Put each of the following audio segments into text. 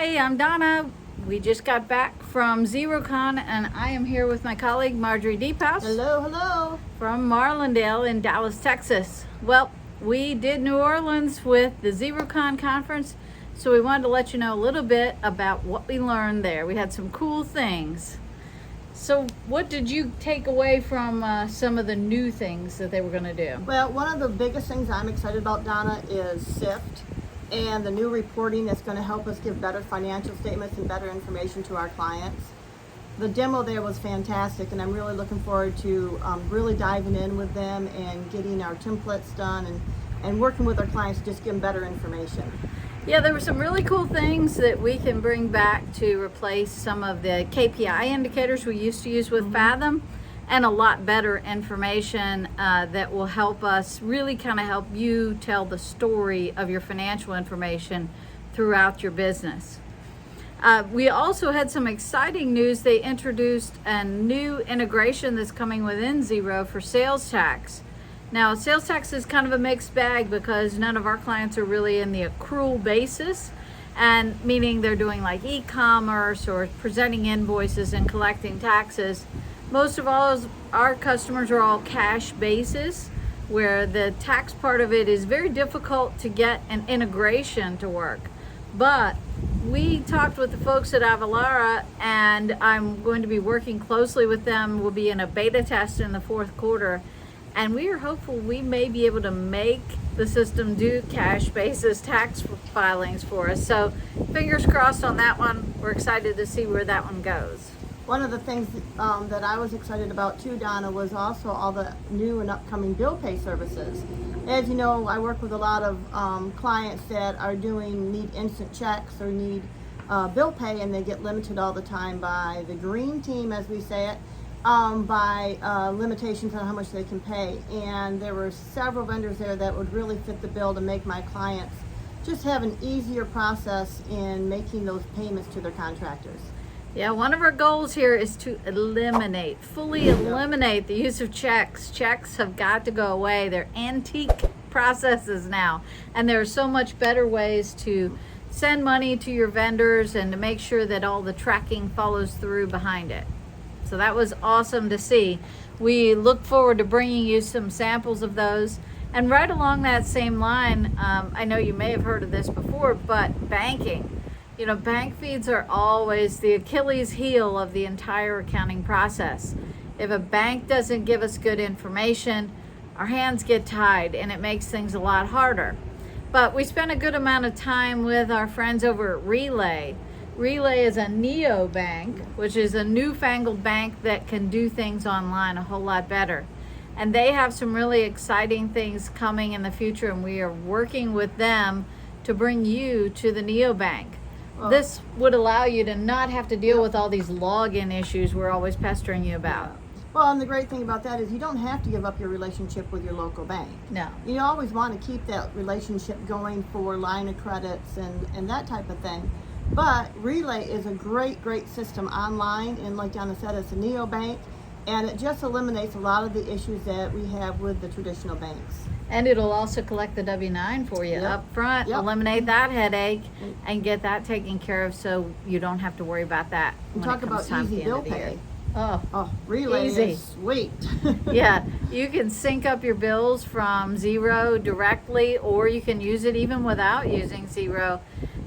Hi, I'm Donna. We just got back from Xero Con, and I am here with my colleague Marjorie Diephouse. Hello, hello. From Marlandale in Dallas, Texas. Well, we did New Orleans with the Xero Con conference, so we wanted to let you know a little bit about what we learned there. We had some cool things. So what did you take away from some of the new things that they were going to do? Well, one of the biggest things I'm excited about, Donna, is SIFT and the new reporting that's going to help us give better financial statements and better information to our clients. The demo there was fantastic, and I'm really looking forward to really diving in with them and getting our templates done and working with our clients to just give them better information. Yeah, there were some really cool things that we can bring back to replace some of the KPI indicators we used to use with Fathom, and a lot better information that will help us really kind of help you tell the story of your financial information throughout your business. We also had some exciting news. They introduced a new integration that's coming within Xero for sales tax. Now, sales tax is kind of a mixed bag because none of our clients are really in the accrual basis, and meaning they're doing like e-commerce or presenting invoices and collecting taxes. Most of all, our customers are all cash basis, where the tax part of it is very difficult to get an integration to work. But we talked with the folks at Avalara, and I'm going to be working closely with them. We'll be in a beta test in the fourth quarter, and we are hopeful we may be able to make the system do cash basis tax filings for us. So fingers crossed on that one. We're excited to see where that one goes. One of the things that I was excited about too, Donna, was also all the new and upcoming bill pay services. As you know, I work with a lot of clients that need instant checks or need bill pay, and they get limited all the time by the green team, as we say it, by limitations on how much they can pay. And there were several vendors there that would really fit the bill to make my clients just have an easier process in making those payments to their contractors. Yeah, one of our goals here is to fully eliminate the use of checks. Checks have got to go away. They're antique processes now. And there are so much better ways to send money to your vendors and to make sure that all the tracking follows through behind it. So that was awesome to see. We look forward to bringing you some samples of those. And right along that same line, I know you may have heard of this before, but banking. You know, bank feeds are always the Achilles heel of the entire accounting process. If a bank doesn't give us good information, our hands get tied and it makes things a lot harder. But we spent a good amount of time with our friends over at Relay. Relay is a neobank, which is a newfangled bank that can do things online a whole lot better. And they have some really exciting things coming in the future, and we are working with them to bring you to the neobank. This would allow you to not have to deal with all these login issues we're always pestering you about. Well, and the great thing about that is you don't have to give up your relationship with your local bank. No. You always want to keep that relationship going for line of credits and that type of thing. But Relay is a great, great system online, and like Donna said, it's a neobank, and it just eliminates a lot of the issues that we have with the traditional banks. And it'll also collect the W-9 for you up front, eliminate that headache, and get that taken care of so you don't have to worry about that when Talk it comes about time easy at the end bill of the year. pay. Oh, Relay easy. is sweet. Yeah, you can sync up your bills from Xero directly, or you can use it even without using Xero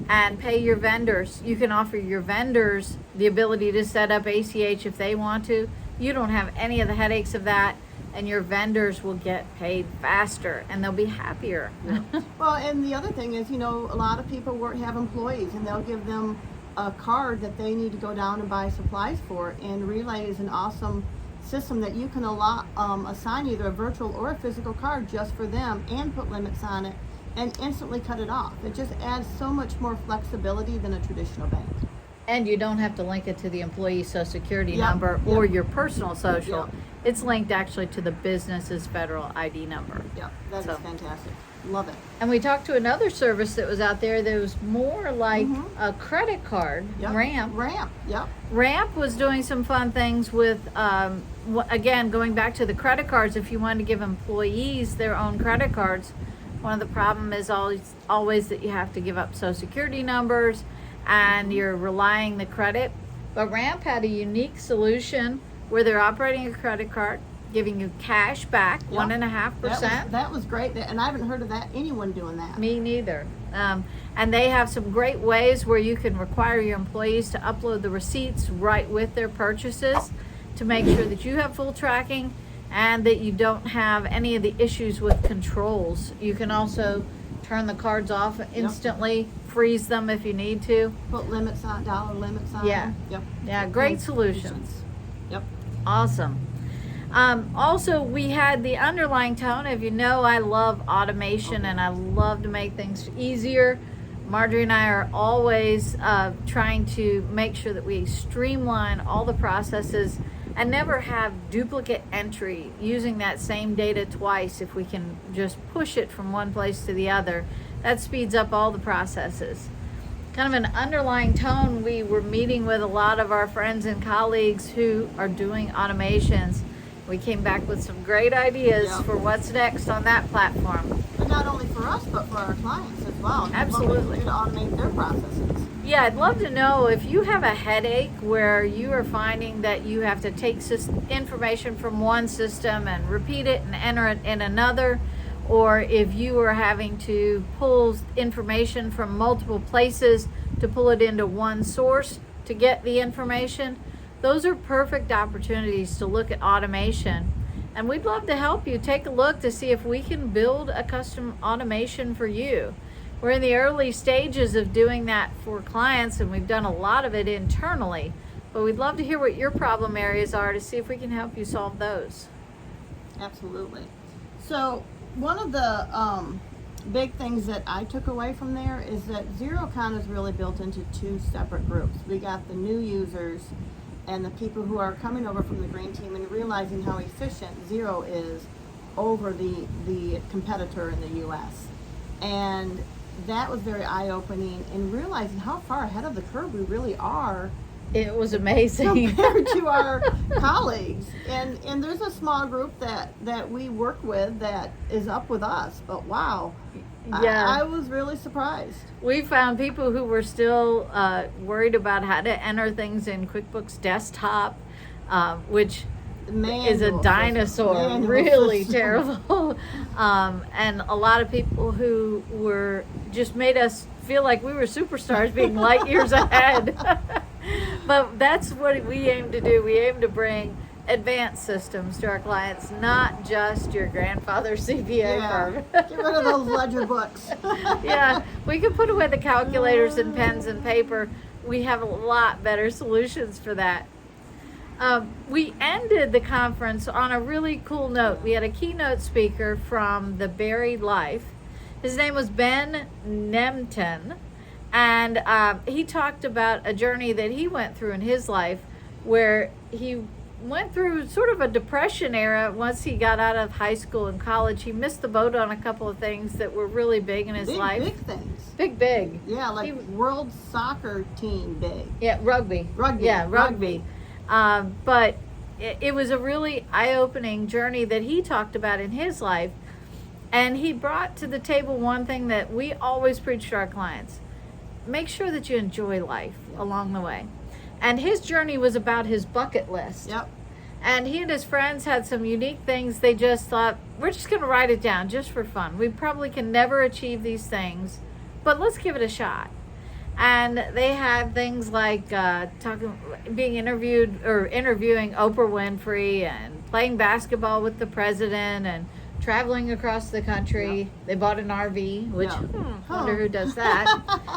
and pay your vendors. You can offer your vendors the ability to set up ACH if they want to. You don't have any of the headaches of that, and your vendors will get paid faster and they'll be happier. Well, and the other thing is, you know, a lot of people have employees, and they'll give them a card that they need to go down and buy supplies for. And Relay is an awesome system that you can assign either a virtual or a physical card just for them and put limits on it and instantly cut it off. It just adds so much more flexibility than a traditional bank. And you don't have to link it to the employee social security number or your personal social. It's linked actually to the business's federal ID number. Yeah, that is fantastic. Love it. And we talked to another service that was out there that was more like a credit card, Ramp. Ramp was doing some fun things with, again, going back to the credit cards. If you wanted to give employees their own credit cards, one of the problems is always that you have to give up social security numbers and you're relying the credit. But Ramp had a unique solution where they're operating a credit card, giving you cash back, Yep. 1.5%. That was great, and I haven't heard of anyone doing that. Me neither. And they have some great ways where you can require your employees to upload the receipts right with their purchases to make sure that you have full tracking and that you don't have any of the issues with controls. You can also turn the cards off instantly, freeze them if you need to. Put limits on, dollar limits on Yeah. them. Yep. Yeah, great solutions. Yep. Awesome. Also, we had the underlying tone. If you know, I love automation and I love to make things easier. Marjorie and I are always trying to make sure that we streamline all the processes and never have duplicate entry using that same data twice. If we can just push it from one place to the other, that speeds up all the processes. Kind of an underlying tone, we were meeting with a lot of our friends and colleagues who are doing automations. We came back with some great ideas for what's next on that platform. But not only for us, but for our clients as well. Absolutely. To automate their processes. Yeah, I'd love to know if you have a headache where you are finding that you have to take information from one system and repeat it and enter it in another, or if you are having to pull information from multiple places to pull it into one source to get the information. Those are perfect opportunities to look at automation. And we'd love to help you take a look to see if we can build a custom automation for you. We're in the early stages of doing that for clients, and we've done a lot of it internally. But we'd love to hear what your problem areas are to see if we can help you solve those. Absolutely. So one of the big things that I took away from there is that Xerocon is really built into two separate groups. We got the new users and the people who are coming over from the green team and realizing how efficient Xero is over the competitor in the US. And that was very eye-opening in realizing how far ahead of the curve we really are. It was amazing. Compared to our colleagues. And there's a small group that we work with that is up with us. But wow, Yeah. I was really surprised. We found people who were still worried about how to enter things in QuickBooks Desktop, which is a dinosaur, really terrible. And a lot of people who were just made us feel like we were superstars being light years ahead. But that's what we aim to do. We aim to bring advanced systems to our clients, not just your grandfather's CPA firm. Get rid of those ledger books. Yeah, we can put away the calculators and pens and paper. We have a lot better solutions for that. We ended the conference on a really cool note. We had a keynote speaker from The Buried Life. His name was Ben Nemton, and he talked about a journey that he went through in his life where he went through sort of a depression era once he got out of high school and college. He missed the boat on a couple of things that were really big in his life. Big things. Big. Yeah, like world soccer team big. Yeah, rugby. Yeah, rugby. But it was a really eye-opening journey that he talked about in his life. And he brought to the table one thing that we always preach to our clients. Make sure that you enjoy life along the way. And his journey was about his bucket list. Yep. And he and his friends had some unique things. They just thought, we're just going to write it down just for fun. We probably can never achieve these things, but let's give it a shot. And they had things like being interviewing Oprah Winfrey and playing basketball with the president and traveling across the country. Yep. They bought an RV, which wonder who does that.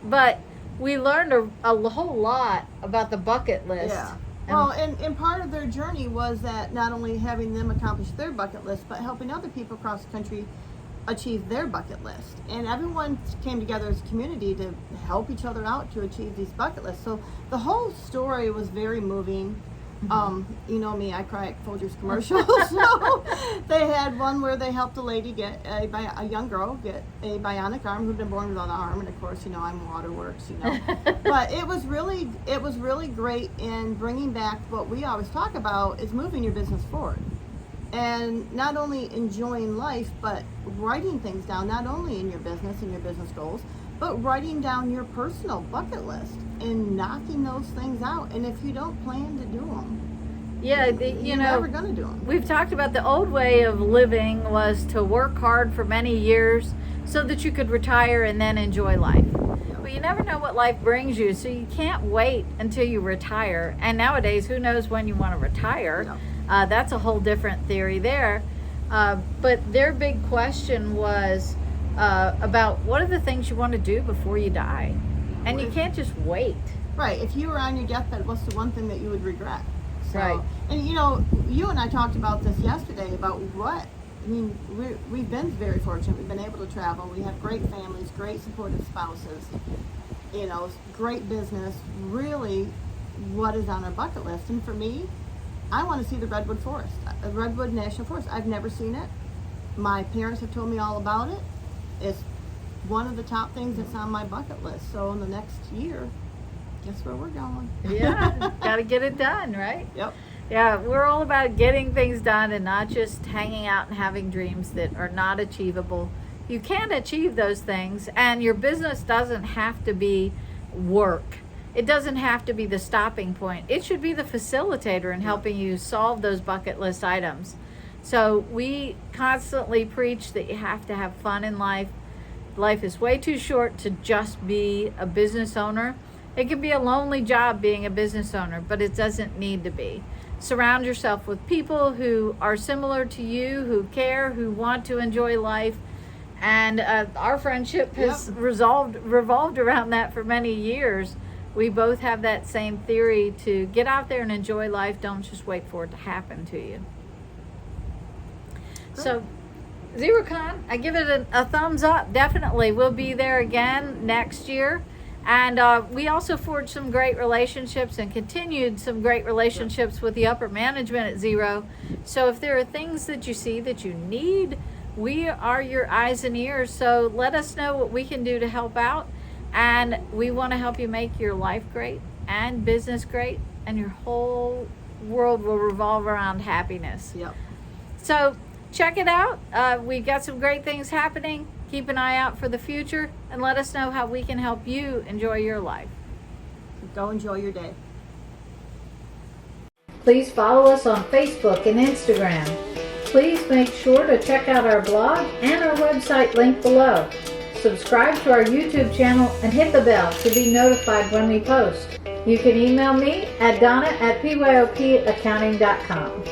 But we learned a whole lot about the bucket list. Yeah. Well, and part of their journey was that not only having them accomplish their bucket list, but helping other people across the country achieve their bucket list. And everyone came together as a community to help each other out to achieve these bucket lists. So the whole story was very moving. You know me, I cry at Folgers commercials. So they had one where they helped a lady get a young girl get a bionic arm who'd been born without an arm, and of course, you know, I'm waterworks, you know. But it was really great in bringing back what we always talk about is moving your business forward. And not only enjoying life, but writing things down, not only in your business and your business goals, but writing down your personal bucket list and knocking those things out. And if you don't plan to do them, Yeah, you're never going to do them. We've talked about the old way of living was to work hard for many years so that you could retire and then enjoy life. But you never know what life brings you, so you can't wait until you retire. And nowadays, who knows when you want to retire? That's a whole different theory there. But their big question was about what are the things you want to do before you die? And you can't just wait. Right. If you were on your deathbed, what's the one thing that you would regret? So, Right. And you know, you and I talked about this yesterday about what, I mean, we've been very fortunate. We've been able to travel. We have great families, great supportive spouses, you know, great business. Really, what is on our bucket list? And for me, I want to see the Redwood Forest, Redwood National Forest. I've never seen it. My parents have told me all about it. It's one of the top things that's on my bucket list. So in the next year, guess where we're going? Yeah, got to get it done, right? Yep. Yeah, we're all about getting things done and not just hanging out and having dreams that are not achievable. You can achieve those things, and your business doesn't have to be work. It doesn't have to be the stopping point. It should be the facilitator in helping you solve those bucket list items. So we constantly preach that you have to have fun in life. Life is way too short to just be a business owner. It can be a lonely job being a business owner, but it doesn't need to be. Surround yourself with people who are similar to you, who care, who want to enjoy life. And our friendship has revolved around that for many years. We both have that same theory to get out there and enjoy life. Don't just wait for it to happen to you. Good. So, Xerocon, I give it a thumbs up. Definitely. We'll be there again next year. And we also forged some great relationships and continued some great relationships with the upper management at Xero. So if there are things that you see that you need, we are your eyes and ears. So let us know what we can do to help out. And we want to help you make your life great and business great. And your whole world will revolve around happiness. Yep. So check it out. We've got some great things happening. Keep an eye out for the future and let us know how we can help you enjoy your life. Go enjoy your day. Please follow us on Facebook and Instagram. Please make sure to check out our blog and our website linked below. Subscribe to our YouTube channel and hit the bell to be notified when we post. You can email me at donna@pyopaccounting.com.